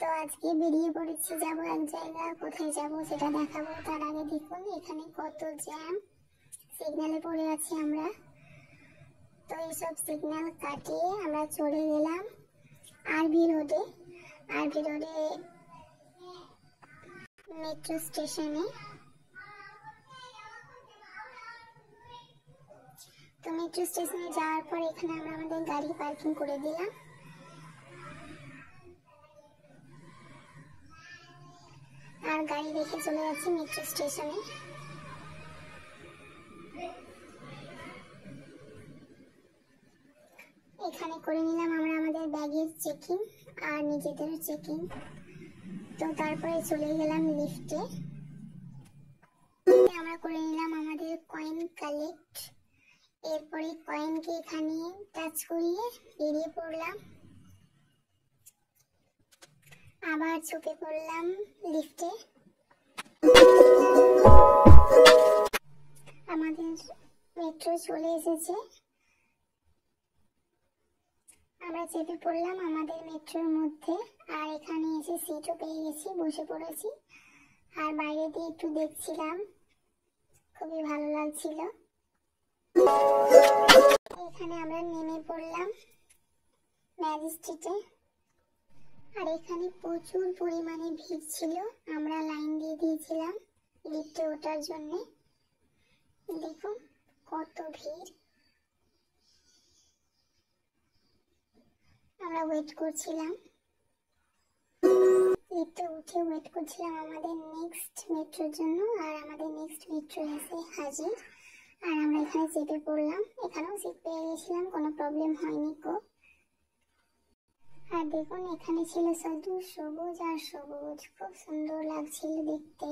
তো আজকে বেরিয়ে পড়েছি, যাব এক জায়গা। কোথায় যাব সেটা দেখাবো। তার আগে দেখুন এখানে কত জ্যাম, সিগন্যালে পড়ে আছি আমরা। তো এইসব সিগন্যাল কাটিয়ে আমরা চলে গেলাম আরভি রোডে মেট্রো স্টেশনে। তো মেট্রো স্টেশনে যাওয়ার পর এখানে আমরা আমাদের গাড়ি পার্কিং করে দিলাম। আর গাড়ি রেখে চলে যাচ্ছি মেট্রো স্টেশনে। এখানে করে নিলাম আমরা আমাদের ব্যাগের চেকিং আর নিজেদের চেকিং। তো তারপরে চলে গেলাম লিফটে। আমরা করে নিলাম আমাদের কয়েন কালেক্ট। এরপরে কয়েনকে এখানে টাচ করিয়ে বেরিয়ে পড়লাম। আবার চুপে পড়লাম লিফটে। আমাদের মেট্রো চলে এসেছে। আমরা চেপে পড়লাম আমাদের মেট্রোর মধ্যে। আর এখানে এসে সিটও পেয়ে গেছি, বসে পড়েছি। আর বাইরে দিয়ে একটু দেখছিলাম, খুবই ভালো লাগছিল। এখানে আমরা নেমে পড়লাম ম্যাজিস্ট্রেটে। আর এখানে প্রচুর পরিমাণে ভিড় ছিল, আমরা লাইন দিয়ে দিয়েছিলাম লিফটে ওঠার জন্য। দেখুন কত ভিড়। আমরা ওয়েট করছিলাম, লিফটে উঠে ওয়েট করছিলাম আমাদের নেক্সট মেট্রোর জন্য। আর আমাদের নেক্সট মেট্রো এসে হাজির। আর আমরা এখানে চেপে পড়লাম। এখানেও সিট পেয়ে গেছিলাম, কোনো প্রবলেম হয়নি কো। আর দেখুন এখানে ছিল শুধু সবুজ আর সবুজ, খুব সুন্দর লাগছিল দেখতে।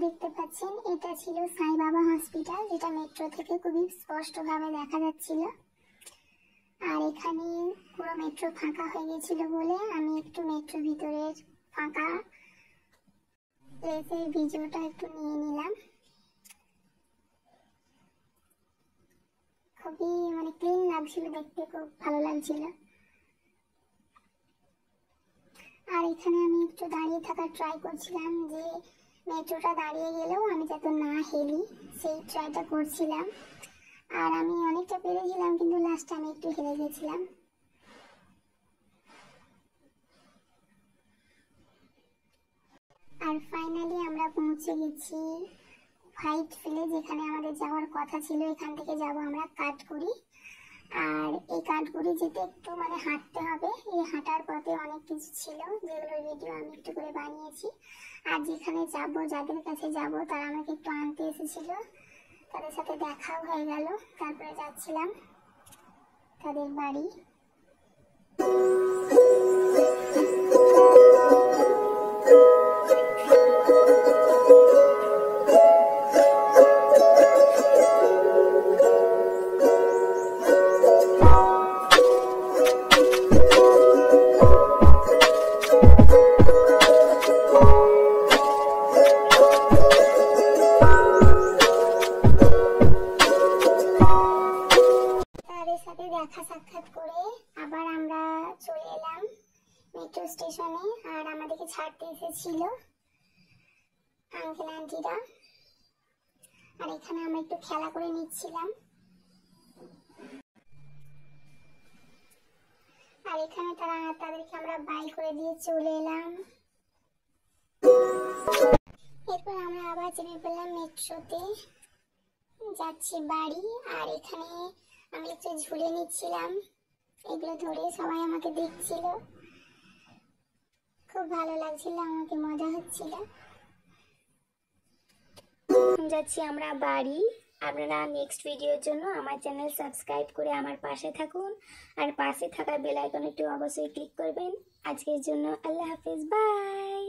দেখতে পাচ্ছেন এটা ছিল সাই বাবা হসপিটাল, যেটা মেট্রো থেকে খুবই স্পষ্টভাবে দেখা যাচ্ছিল। আর এখানে পুরো মেট্রো ফাঁকা হয়ে গেছিল বলে আমি একটু মেট্রো ভিতরের ফাঁকা প্লেসের ভিডিওটা একটু নিয়ে নিলাম। খুবই ক্লিন লাগছিল দেখতে, খুব ভালো লাগছিল। আর এখানে আমি একটু দাঁড়িয়ে থাকার ট্রাই করছিলাম, যে মেট্রোটা দাঁড়িয়ে গেলেও আমি যাতে না হেলি, সেই ট্রাইটা করছিলাম। আর আমি অনেকটা পেরেছিলাম, কিন্তু লাস্টে আমি একটু হেলে গেছিলাম। আর ফাইনালি আমরা পৌঁছে গেছি হোয়াইট ফিলে, যেখানে আমাদের যাওয়ার কথা ছিল। এখান থেকে যাব আমরা কাঠগুড়ি। আর এই কাঠগুড়ি যেতে একটু হাঁটতে হবে। এই হাঁটার পথে অনেক কিছু ছিল, যেগুলোর ভিডিও আমি একটু করে বানিয়েছি। আর যেখানে যাব, যাদের কাছে যাব, তারা আমাকে একটু আনতে এসেছিল, তাদের সাথে দেখাও হয়ে গেল। তারপরে যাচ্ছিলাম তাদের বাড়ি। দেখা সাক্ষাৎ করে আবার আমরা চলে এলাম মেট্রো স্টেশনে। আর আমাদেরকে ছাড়তে এসেছিল আঙ্কেল আন্টিরা। আর এখানে আমরা একটু খেলা করে নিচ্ছিলাম। আর এখানে তাদেরকে আমরা বাই করে দিয়ে চলে এলাম। এরপর আমরা আবার চেপে পড়লাম মেট্রোতে, যাচ্ছি বাড়ি। আর এখানে আমি একটু ঝুলে নিচ্ছিলাম, এগুলো ধরে সবাই আমাকে দেখছিল, খুব ভালো লাগছিল, আমাকে মজা হচ্ছিল। যাচ্ছি আমরা বাড়ি। আপনারা নেক্সট ভিডিওর জন্য আমার চ্যানেল সাবস্ক্রাইব করে আমার পাশে থাকুন। আর পাশে থাকা বেল আইকনে একটু অবশ্যই ক্লিক করবেন। আজকের জন্য আল্লাহ হাফেজ, বাই।